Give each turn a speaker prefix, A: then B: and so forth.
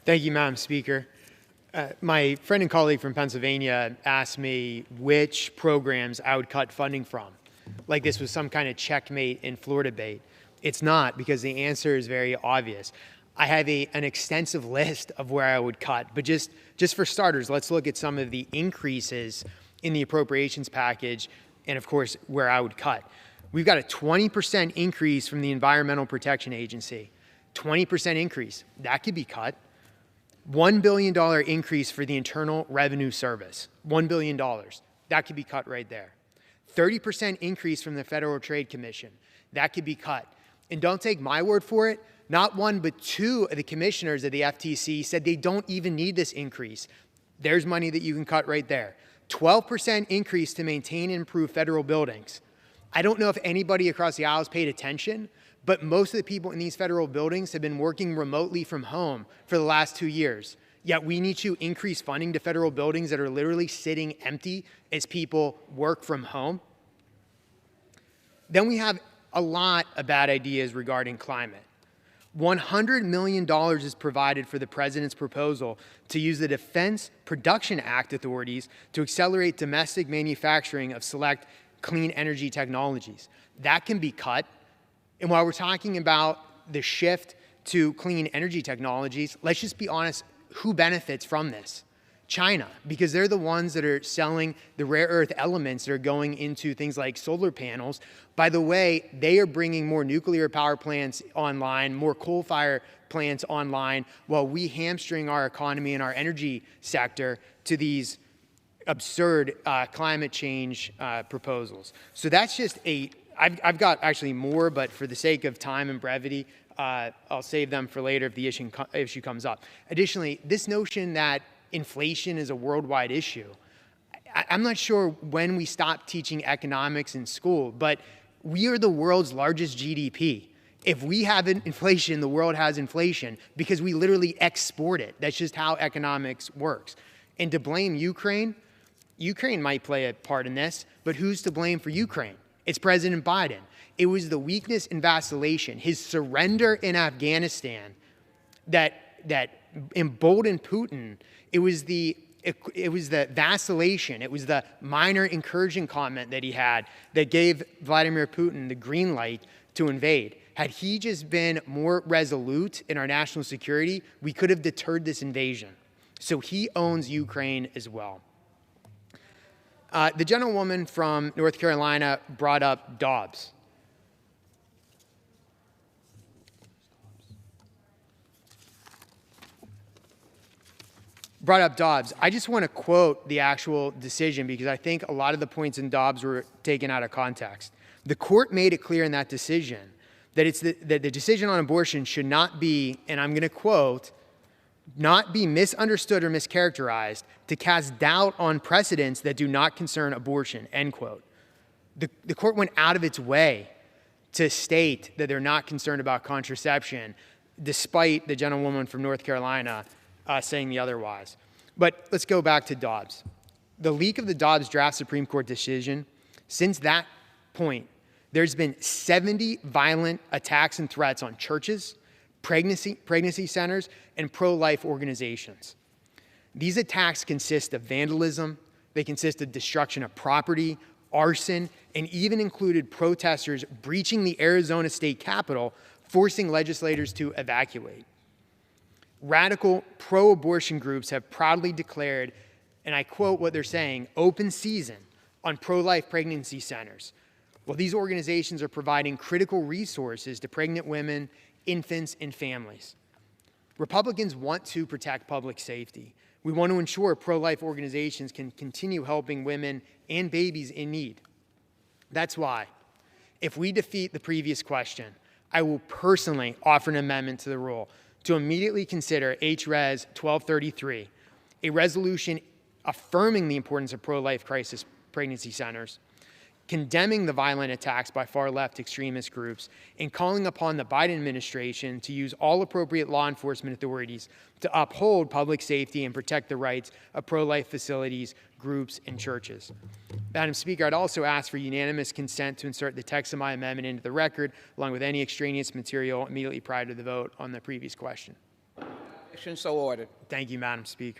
A: Thank you, Madam Speaker. My friend and colleague from Pennsylvania asked me which programs I would cut funding from, like this was some kind of checkmate in Florida debate. It's not, because the answer is very obvious. I have an extensive list of where I would cut, but just for starters, let's look at some of the increases in the appropriations package and, of course, where I would cut. We've got a 20% increase from the Environmental Protection Agency. 20% increase, that could be cut. $1 billion increase for the Internal Revenue Service, $1 billion. That could be cut right there. 30% increase from the Federal Trade Commission. That could be cut. And don't take my word for it. Not one, but two of the commissioners of the FTC said they don't even need this increase. There's money that you can cut right there. 12% increase to maintain and improve federal buildings. I don't know if anybody across the aisle has paid attention, but most of the people in these federal buildings have been working remotely from home for the last 2 years. Yet we need to increase funding to federal buildings that are literally sitting empty as people work from home. Then we have a lot of bad ideas regarding climate. $100 million is provided for the president's proposal to use the Defense Production Act authorities to accelerate domestic manufacturing of select clean energy technologies. That can be cut. And while we're talking about the shift to clean energy technologies, let's just be honest, who benefits from this? China, because they're the ones that are selling the rare earth elements that are going into things like solar panels. By the way, they are bringing more nuclear power plants online, more coal-fired plants online, while we hamstring our economy and our energy sector to these absurd climate change proposals. So that's just I've got actually more, but for the sake of time and brevity, I'll save them for later if the issue comes up. Additionally, this notion that inflation is a worldwide issue. I'm not sure when we stop teaching economics in school, but we are the world's largest GDP. If we have inflation, the world has inflation because we literally export it. That's just how economics works. And to blame Ukraine might play a part in this, but who's to blame for Ukraine? It's President Biden. It was the weakness and vacillation, his surrender in Afghanistan that emboldened Putin. It was the vacillation, it was the minor incursion comment that he had that gave Vladimir Putin the green light to invade. Had he just been more resolute in our national security, we could have deterred this invasion. So he owns Ukraine as well. The gentlewoman from North Carolina brought up Dobbs. I just want to quote the actual decision because I think a lot of the points in Dobbs were taken out of context. The court made it clear in that decision that that the decision on abortion should not be, and I'm going to quote, not be misunderstood or mischaracterized to cast doubt on precedents that do not concern abortion, end quote. The court went out of its way to state that they're not concerned about contraception, despite the gentlewoman from North Carolina saying the otherwise. But let's go back to Dobbs. The leak of the Dobbs draft Supreme Court decision, since that point, there's been 70 violent attacks and threats on churches, pregnancy centers, and pro-life organizations. These attacks consist of vandalism, they consist of destruction of property, arson, and even included protesters breaching the Arizona state capitol, forcing legislators to evacuate. Radical pro-abortion groups have proudly declared, and I quote what they're saying, open season on pro-life pregnancy centers. Well, these organizations are providing critical resources to pregnant women, infants, and families. Republicans want to protect public safety. We want to ensure pro-life organizations can continue helping women and babies in need. That's why, if we defeat the previous question, I will personally offer an amendment to the rule to immediately consider H-Res 1233, a resolution affirming the importance of pro-life crisis pregnancy centers, condemning the violent attacks by far-left extremist groups, and calling upon the Biden administration to use all appropriate law enforcement authorities to uphold public safety and protect the rights of pro-life facilities, groups, and churches. Madam Speaker, I'd also ask for unanimous consent to insert the text of my amendment into the record, along with any extraneous material immediately prior to the vote on the previous question.
B: Objection so ordered.
A: Thank you, Madam Speaker.